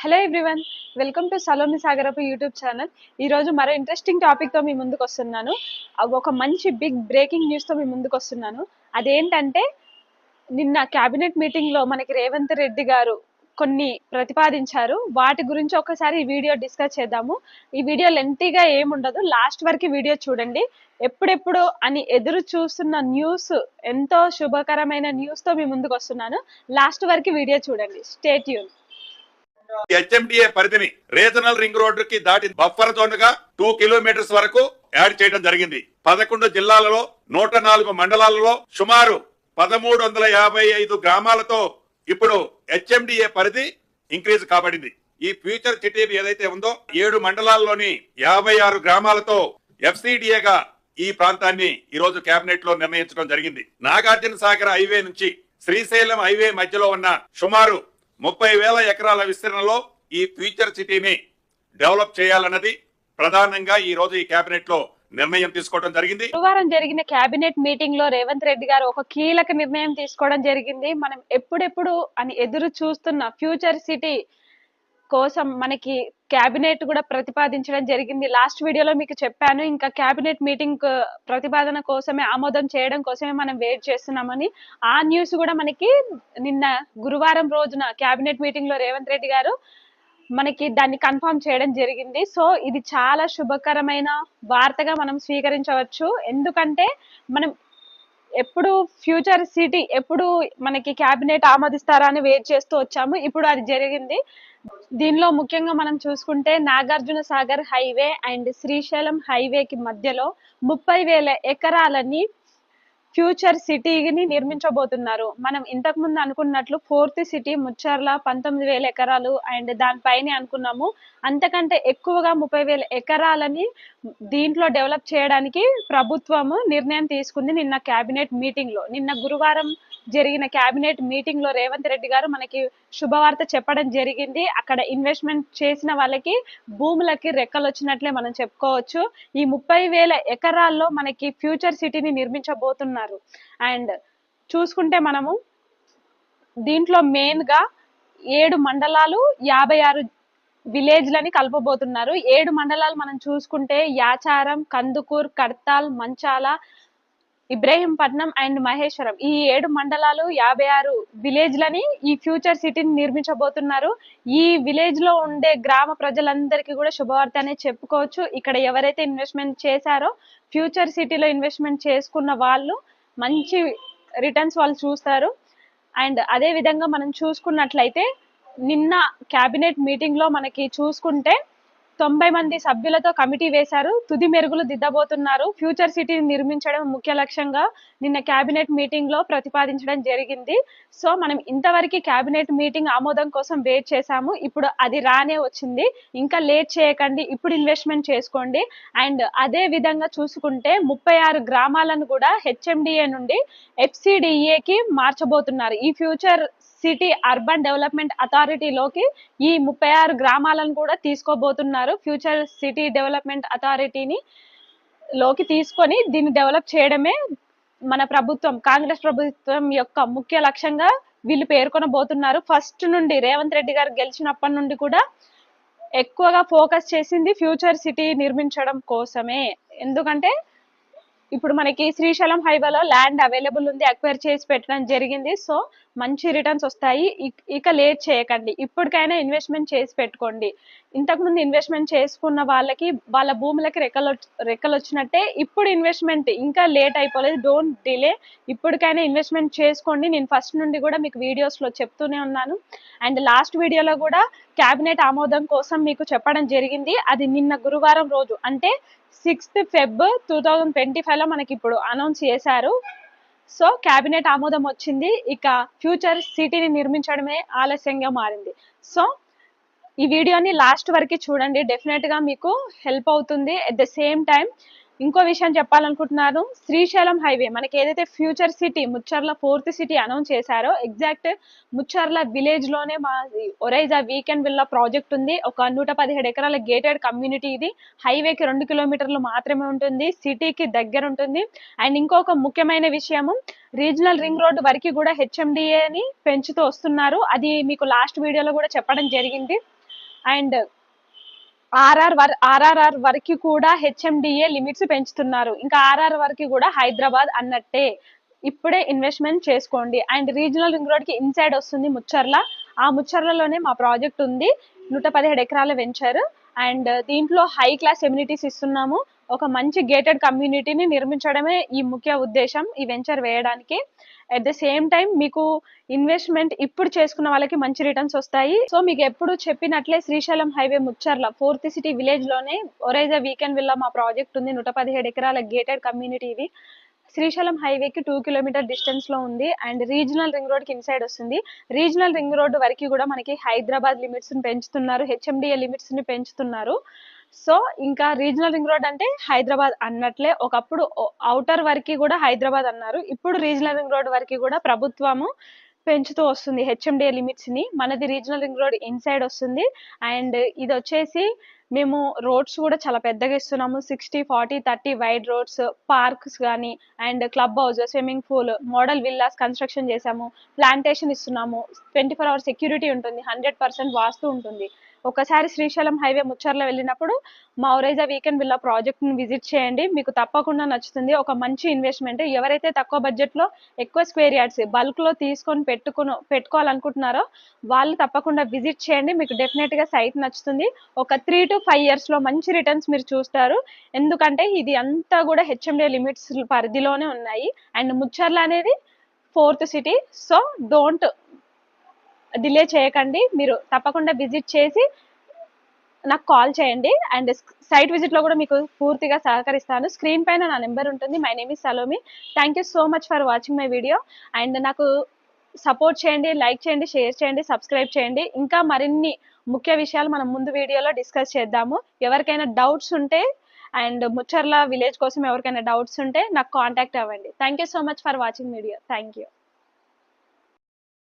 Hello everyone, welcome to Saloni Sagarapu YouTube channel. ఈరోజు మరో interesting టాపిక్తో మీ ముందుకు వస్తున్నాను. ఒక మంచి బిగ్ బ్రేకింగ్ న్యూస్తో మీ ముందుకు వస్తున్నాను. అదేంటంటే నిన్న క్యాబినెట్ మీటింగ్లో మనకి రేవంత్ రెడ్డి గారు కొన్ని ప్రతిపాదించారు. వాటి గురించి ఒకసారి ఈ వీడియో డిస్కస్ చేద్దాము. ఈ వీడియో లెంతీగా ఏముండదు, లాస్ట్ వరకు వీడియో చూడండి. ఎప్పుడెప్పుడు అని ఎదురు చూస్తున్న న్యూస్, ఎంతో శుభకరమైన న్యూస్తో మీ ముందుకు వస్తున్నాను. లాస్ట్ వరకు వీడియో చూడండి. Stay tune. హెచ్ఎండిఏ పరిధిని రీజనల్ రింగ్ రోడ్డు కి దాటి బఫర్ జోన్ గా 2 కిలోమీటర్స్ వరకు యాడ్ చేయడం జరిగింది. 11 జిల్లాలలో 104 మండలాలలో సుమారు 1355 గ్రామాలతో ఇప్పుడు హెచ్ఎండిఏ పరిధి ఇంక్రీజ్ కాబడింది. ఈ ఫ్యూచర్ సిటీ ఏదైతే ఉందో 7 మండలాల్లోని 56 గ్రామాలతో ఎఫ్సిడిఏగా ఈ ప్రాంతాన్ని ఈ రోజు కేబినెట్ లో నిర్ణయించడం జరిగింది. నాగార్జున సాగర్ హైవే నుంచి శ్రీశైలం హైవే మధ్యలో ఉన్న సుమారు 30,000 ఎకరాల విస్తీర్ణంలో ఈ ఫ్యూచర్ సిటీని డెవలప్ చేయాలన్నది ప్రధానంగా ఈ రోజు ఈ కేబినెట్ లో నిర్ణయం తీసుకోవడం జరిగింది. గురువారం జరిగిన కేబినెట్ మీటింగ్ లో రేవంత్ రెడ్డి గారు ఒక కీలక నిర్ణయం తీసుకోవడం జరిగింది. మనం ఎప్పుడెప్పుడు అని ఎదురు చూస్తున్న ఫ్యూచర్ సిటీ కోసం మనకి కేబినెట్ కూడా ప్రతిపాదించడం జరిగింది. లాస్ట్ వీడియోలో మీకు చెప్పాను, ఇంకా కేబినెట్ మీటింగ్ ప్రతిపాదన కోసమే, ఆమోదం చేయడం కోసమే మనం వెయిట్ చేస్తున్నామని. ఆ న్యూస్ కూడా మనకి నిన్న గురువారం రోజున కేబినెట్ మీటింగ్ లో రేవంత్ రెడ్డి గారు మనకి దాన్ని కన్ఫర్మ్ చేయడం జరిగింది. సో ఇది చాలా శుభకరమైన వార్తగా మనం స్వీకరించవచ్చు. ఎందుకంటే మనం ఎప్పుడు ఫ్యూచర్ సిటీ ఎప్పుడు మనకి కేబినెట్ ఆమోదిస్తారా అని వెయిట్ చేస్తూ వచ్చాము. ఇప్పుడు అది జరిగింది. దీనిలో ముఖ్యంగా మనం చూసుకుంటే నాగార్జున సాగర్ హైవే అండ్ శ్రీశైలం హైవేకి మధ్యలో 30,000 ఎకరాలని ఫ్యూచర్ సిటీని నిర్మించబోతున్నారు. మనం ఇంతకు ముందు అనుకున్నట్లు 4th సిటీ ముచ్చర్ల 19,000 ఎకరాలు అండ్ దానిపైన అనుకున్నాము. అంతకంటే ఎక్కువగా 30,000 ఎకరాలని దీంట్లో డెవలప్ చేయడానికి ప్రభుత్వము నిర్ణయం తీసుకుంది నిన్న కేబినెట్ మీటింగ్ లో. నిన్న గురువారం జరిగిన కేబినెట్ మీటింగ్ లో రేవంత్ రెడ్డి గారు మనకి శుభవార్త చెప్పడం జరిగింది. అక్కడ ఇన్వెస్ట్మెంట్ చేసిన వాళ్ళకి భూములకి రెక్కలు వచ్చినట్లే మనం చెప్పుకోవచ్చు. ఈ 30,000 ఎకరాల్లో మనకి ఫ్యూచర్ సిటీని నిర్మించబోతున్నారు. అండ్ చూసుకుంటే మనము దీంట్లో మెయిన్ గా 7 మండలాలు 56 విలేజ్లని కలపబోతున్నారు. 7 మండలాలు మనం చూసుకుంటే యాచారం, కందుకూర్, కడ్తాల్, మంచాల, ఇబ్రహీంపట్నం అండ్ మహేశ్వరం. ఈ 7 మండలాలు 56 విలేజ్లని ఈ ఫ్యూచర్ సిటీని నిర్మించబోతున్నారు. ఈ విలేజ్ లో ఉండే గ్రామ ప్రజలందరికీ కూడా శుభవార్త అనే చెప్పుకోవచ్చు. ఇక్కడ ఎవరైతే ఇన్వెస్ట్మెంట్ చేశారో ఫ్యూచర్ సిటీలో ఇన్వెస్ట్మెంట్ చేసుకున్న వాళ్ళు మంచి రిటర్న్స్ వాళ్ళు చూస్తారు. అండ్ అదే విధంగా మనం చూసుకున్నట్లయితే నిన్న కేబినెట్ మీటింగ్ లో మనకి చూసుకుంటే 90 మంది సభ్యులతో కమిటీ వేశారు. తుది మెరుగులు దిద్దబోతున్నారు. ఫ్యూచర్ సిటీని నిర్మించడం ముఖ్య లక్ష్యంగా నిన్న కేబినెట్ మీటింగ్ లో ప్రతిపాదించడం జరిగింది. సో మనం ఇంతవరకు కేబినెట్ మీటింగ్ ఆమోదం కోసం వెయిట్ చేశాము. ఇప్పుడు అది రానే వచ్చింది. ఇంకా లేట్ చేయకండి, ఇప్పుడు ఇన్వెస్ట్మెంట్ చేసుకోండి. అండ్ అదే విధంగా చూసుకుంటే 36 గ్రామాలను కూడా హెచ్ఎండిఏ నుండి ఎఫ్సిడిఏకి మార్చబోతున్నారు. ఈ ఫ్యూచర్ సిటీ అర్బన్ డెవలప్మెంట్ అథారిటీలోకి ఈ 36 గ్రామాలను కూడా తీసుకోబోతున్నారు. ఫ్యూచర్ సిటీ డెవలప్మెంట్ అథారిటీని లోకి తీసుకొని దీన్ని డెవలప్ చేయడమే మన ప్రభుత్వం, కాంగ్రెస్ ప్రభుత్వం యొక్క ముఖ్య లక్ష్యంగా వీళ్ళు పేర్కొనబోతున్నారు. ఫస్ట్ నుండి రేవంత్ రెడ్డి గారు గెలిచినప్పటి నుండి కూడా ఎక్కువగా ఫోకస్ చేసింది ఫ్యూచర్ సిటీ నిర్మించడం కోసమే. ఎందుకంటే ఇప్పుడు మనకి శ్రీశైలం హైవేలో ల్యాండ్ అవైలబుల్ ఉంది, అక్వైర్ చేసి పెట్టడం జరిగింది. సో మంచి రిటర్న్స్ వస్తాయి. ఇక లేట్ చేయకండి, ఇప్పటికైనా ఇన్వెస్ట్మెంట్ చేసి పెట్టుకోండి. ఇంతకుముందు ఇన్వెస్ట్మెంట్ చేసుకున్న వాళ్ళకి వాళ్ళ భూములకి రెక్కలు వచ్చినట్టే ఇప్పుడు ఇన్వెస్ట్మెంట్ ఇంకా లేట్ అయిపోలేదు. డోంట్ డిలే, ఇప్పటికైనా ఇన్వెస్ట్మెంట్ చేసుకోండి. నేను ఫస్ట్ నుండి కూడా మీకు వీడియోస్లో చెప్తూనే ఉన్నాను. అండ్ లాస్ట్ వీడియోలో కూడా కేబినెట్ ఆమోదం కోసం మీకు చెప్పడం జరిగింది. అది నిన్న గురువారం రోజు అంటే 6th Feb 2025 లో మనకి ఇప్పుడు అనౌన్స్ చేశారు. సో కేబినెట్ ఆమోదం వచ్చింది. ఇక ఫ్యూచర్ సిటీని నిర్మించడమే ఆలస్యంగా మారింది. సో ఈ వీడియోని లాస్ట్ వరకు చూడండి, డెఫినెట్ గా మీకు హెల్ప్ అవుతుంది. అట్ ద సేమ్ టైం ఇంకో విషయం చెప్పాలనుకుంటున్నాను. శ్రీశైలం హైవే మనకి ఏదైతే future city Mucherla 4th city announce చేశారో ఎగ్జాక్ట్ ముచ్చర్ల విలేజ్ లోనే మా ఒరైజా వీకెండ్ విల్లా ప్రాజెక్ట్ ఉంది. ఒక 117 ఎకరాల గేటెడ్ కమ్యూనిటీ. ఇది హైవేకి 2 కిలోమీటర్లు మాత్రమే ఉంటుంది, సిటీకి దగ్గర ఉంటుంది. అండ్ ఇంకొక ముఖ్యమైన విషయము, రీజనల్ రింగ్ రోడ్ వరకు కూడా హెచ్ఎండిఏని పెంచుతూ వస్తున్నారు. అది మీకు లాస్ట్ వీడియోలో కూడా చెప్పడం జరిగింది. అండ్ ఆర్ఆర్ఆర్ వరకు కూడా హెచ్ఎండిఏ లిమిట్స్ పెంచుతున్నారు. ఇంకా ఆర్ఆర్ వరకు కూడా హైదరాబాద్ అన్నట్టే. ఇప్పుడే ఇన్వెస్ట్మెంట్ చేసుకోండి. అండ్ రీజనల్ రింగ్ రోడ్ కి ఇన్సైడ్ వస్తుంది ముచ్చర్ల. ఆ ముచ్చర్లలోనే మా ప్రాజెక్ట్ ఉంది, 117 ఎకరాల వెంచర్. అండ్ దీంట్లో హై క్లాస్ ఎమ్యూనిటీస్ ఇస్తున్నాము. ఒక మంచి గేటెడ్ కమ్యూనిటీని నిర్మించడమే ఈ ముఖ్య ఉద్దేశం ఈ వెంచర్ వేయడానికి. అట్ ద సేమ్ టైం మీకు ఇన్వెస్ట్మెంట్ ఇప్పుడు చేసుకున్న వాళ్ళకి మంచి రిటర్న్స్ వస్తాయి. సో మీకు ఎప్పుడు చెప్పినట్లే Srisailam highway Mucherla 4th city village లోనే ఒరైజా వీకెండ్ విల్లా మా ప్రాజెక్ట్ ఉంది. 117 ఎకరాల గేటెడ్ కమ్యూనిటీ ఇది. శ్రీశైలం హైవేకి 2 కిలోమీటర్ డిస్టెన్స్ లో ఉంది. అండ్ రీజనల్ రింగ్ రోడ్ కి ఇన్సైడ్ వస్తుంది. రీజనల్ రింగ్ రోడ్ వరకు కూడా మనకి హైదరాబాద్ లిమిట్స్ ని పెంచుతున్నారు, హెచ్ఎండిఏ లిమిట్స్ ని పెంచుతున్నారు. సో ఇంకా రీజనల్ రింగ్ రోడ్ అంటే హైదరాబాద్ అన్నట్లే. ఒకప్పుడు ఔటర్ వరకు కూడా హైదరాబాద్ అన్నారు, ఇప్పుడు రీజనల్ రింగ్ రోడ్ వరకు కూడా ప్రభుత్వము పెంచుతూ వస్తుంది హెచ్ఎండిఏ లిమిట్స్ ని. మనది రీజనల్ రింగ్ రోడ్ ఇన్సైడ్ వస్తుంది. అండ్ ఇది వచ్చేసి మేము రోడ్స్ కూడా చాలా పెద్దగా ఇస్తున్నాము. 60, 40, 30 వైడ్ రోడ్స్, పార్క్స్ కానీ, and club house, swimming pool, model villas construction చేసాము, ప్లాంటేషన్ ఇస్తున్నాము. 24 hours సెక్యూరిటీ ఉంటుంది, 100% వాస్తు ఉంటుంది. ఒకసారి శ్రీశైలం హైవే ముచ్చర్లో వెళ్ళినప్పుడు మా ఒరైజా వీకెండ్ విల్లా ప్రాజెక్ట్ ని విజిట్ చేయండి, మీకు తప్పకుండా నచ్చుతుంది. ఒక మంచి ఇన్వెస్ట్మెంట్. ఎవరైతే తక్కువ బడ్జెట్ లో ఎక్కువ స్క్వేర్ యార్డ్స్ బల్క్ లో తీసుకొని పెట్టుకోవాలనుకుంటున్నారో వాళ్ళు తప్పకుండా విజిట్ చేయండి, మీకు డెఫినెట్ గా సైట్ నచ్చుతుంది. ఒక 3 to 5 years లో మంచి రిటర్న్స్ మీరు చూస్తారు. ఎందుకంటే ఇది అంతా కూడా హెచ్ఎండిఏ లిమిట్స్ పరిధిలోనే ఉన్నాయి. అండ్ ముచ్చర్ల అనేది 4th city. So don't delay చేయకండి, మీరు తప్పకుండా విజిట్ చేసి నాకు కాల్ చేయండి. అండ్ సైట్ విజిట్ లో కూడా మీకు పూర్తిగా సహకరిస్తాను. స్క్రీన్ పైన నా నెంబర్ ఉంటుంది. My name is Salomi. Thank you so much for watching my video. And నాకు సపోర్ట్ చేయండి, లైక్ చేయండి, షేర్ చేయండి, సబ్స్క్రైబ్ చేయండి. ఇంకా మరిన్ని ముఖ్య విషయాలు మనం ముందు వీడియోలో డిస్కస్ చేద్దాము. ఎవరికైనా డౌట్స్ ఉంటే అండ్ ముచ్చర్ల విలేజ్ కోసం ఎవరికైనా డౌట్స్ ఉంటే నాకు కాంటాక్ట్ అవ్వండి. Thank you so much for watching video. Thank you.